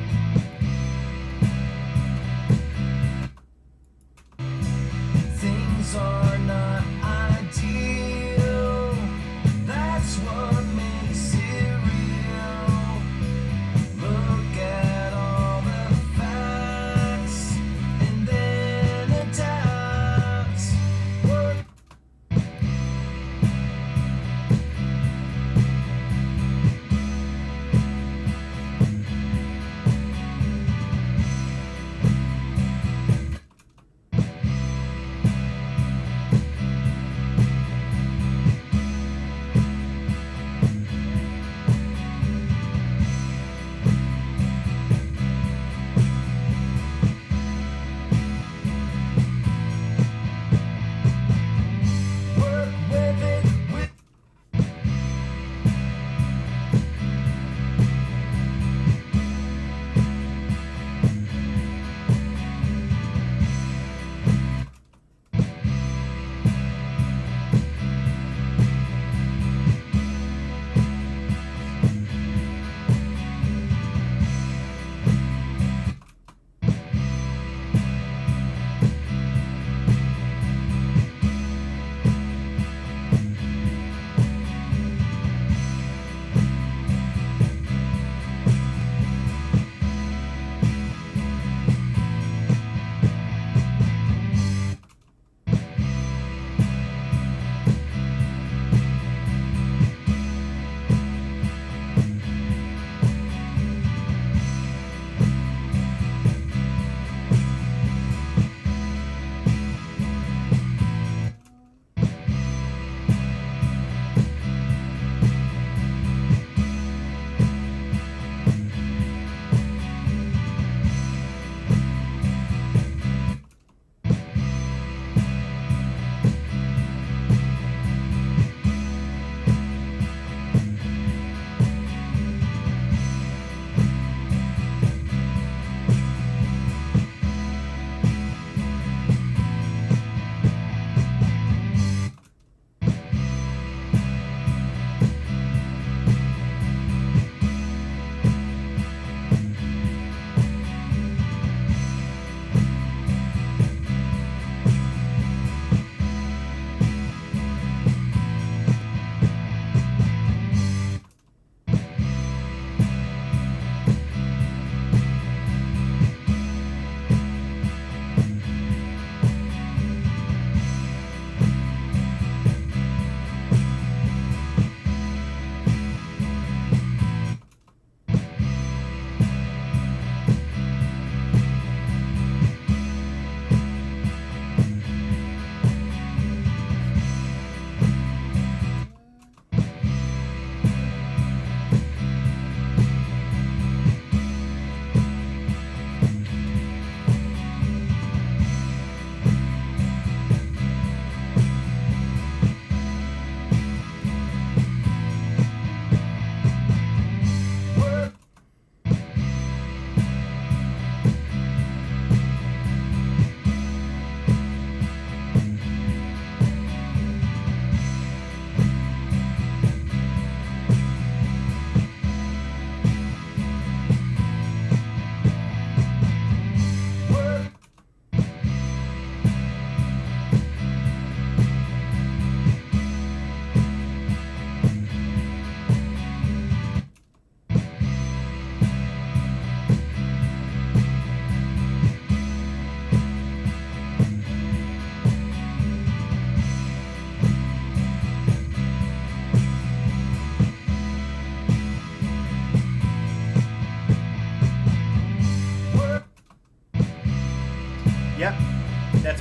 Things are not ideal. That's what makes it real. Look at all the facts and then adapt. What?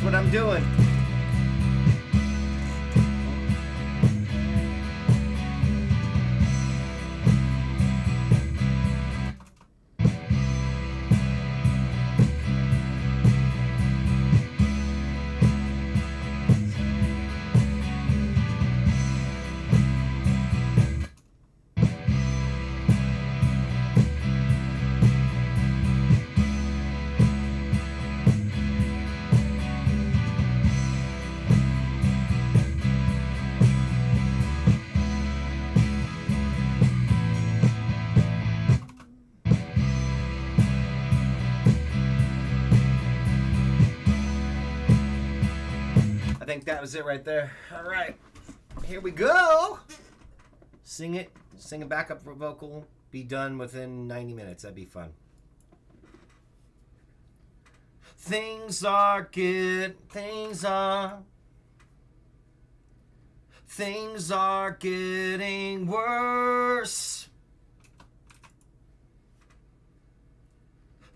what I'm doing. I think that was it right there. All right, here we go. Sing it backup vocal. Be done within 90 minutes. That'd be fun. Things are good. Things are getting worse.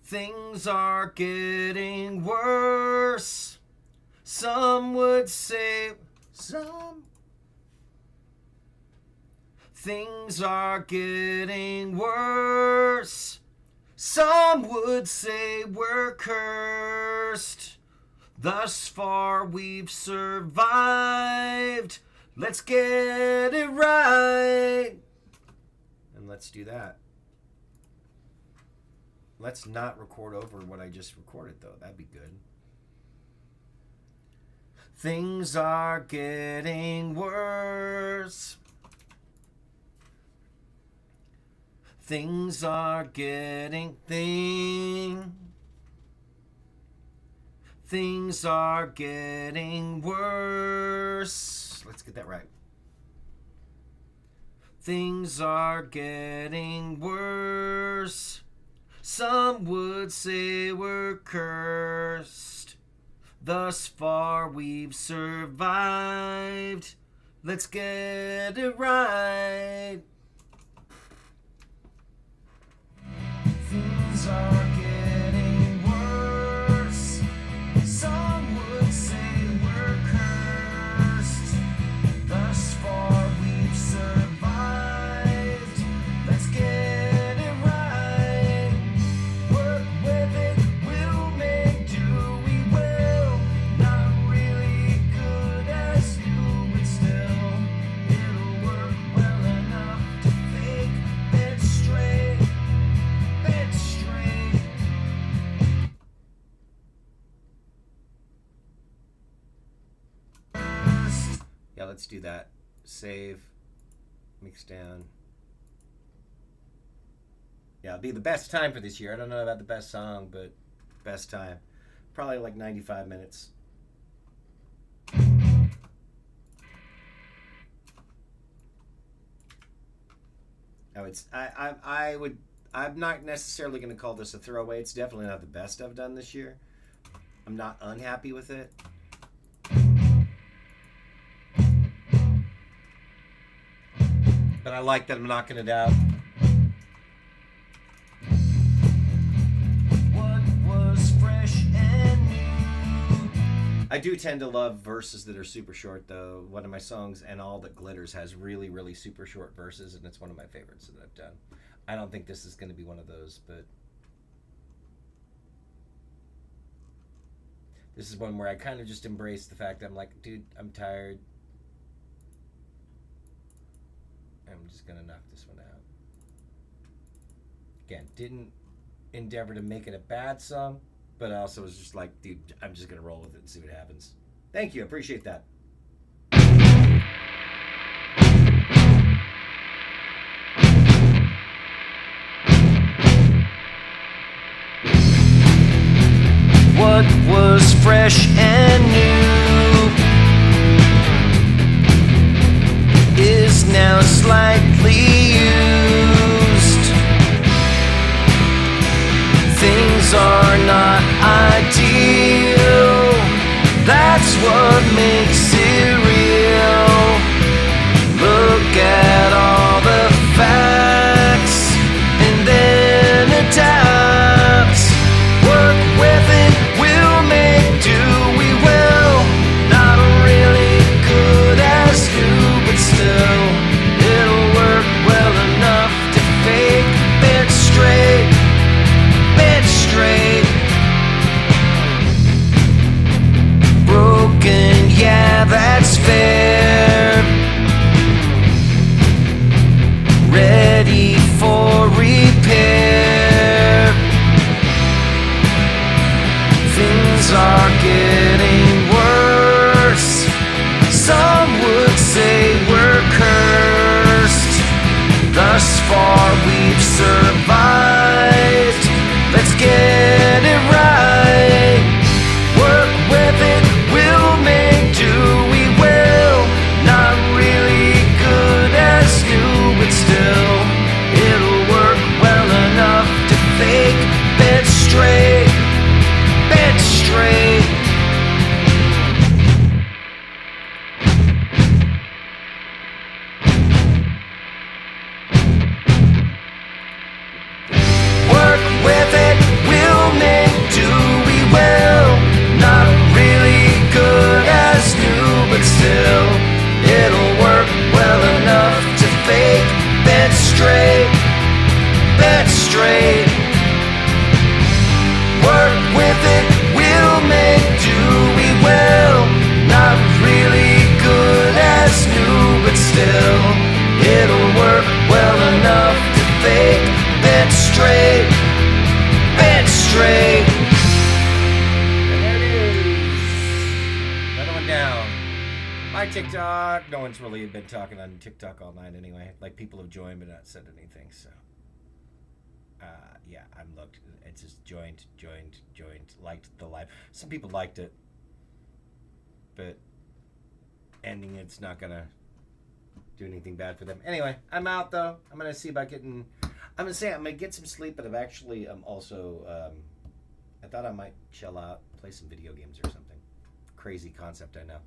Things are getting worse. Some would say things are getting worse. Some would say we're cursed. Thus far we've survived. Let's get it right. And let's do that. Let's not record over what I just recorded, though. That'd be good. Things are getting worse. Things are getting Things are getting worse. Let's get that right. Things are getting worse. Some would say we're cursed. Thus far we've survived. Let's get it right. Things are getting worse. Some would say we're cursed. Thus far we've survived. Let's get it right. Work with it, we'll make do, we will. Not really good as you, but still, it'll work well enough to fake it straight. Yeah, let's do that. Save, mix down. Yeah, it'll be the best time for this year. I don't know about the best song, but best time. Probably like 95 minutes. I'm not necessarily going to call this a throwaway. It's definitely not the best I've done this year. I'm not unhappy with it. But I like that I'm knocking it out. What was fresh and new? I do tend to love verses that are super short, though. One of my songs, And All That Glitters, has really, really super short verses, and it's one of my favorites that I've done. I don't think this is going to be one of those, but this is one where I kind of just embrace the fact that I'm like, dude, I'm tired. I'm just going to knock this one out. Again, didn't endeavor to make it a bad song, but I also was just like, dude, I'm just going to roll with it and see what happens. Thank you. I appreciate that. What was fresh and new is now slightly used. Things are not ideal. That's what makes it real. Look at all the facts and then adapt. Work with it, we'll make do, we will. straight, bet straight. Work with it, we'll make do, we will. Not really good as new, but still, it'll work well enough to fake. Bet straight, bet straight. And there it is. Another one down. My TikTok. No one's really been talking on TikTok all night anyway. Like, people have joined but not said anything, so. Yeah, I'm looked. It's just joined, liked the live. Some people liked it, but ending it's not gonna do anything bad for them. Anyway, I'm out though. I'm gonna see about getting. I'm gonna get some sleep, but I'm also. I thought I might chill out, play some video games or something. Crazy concept, I know.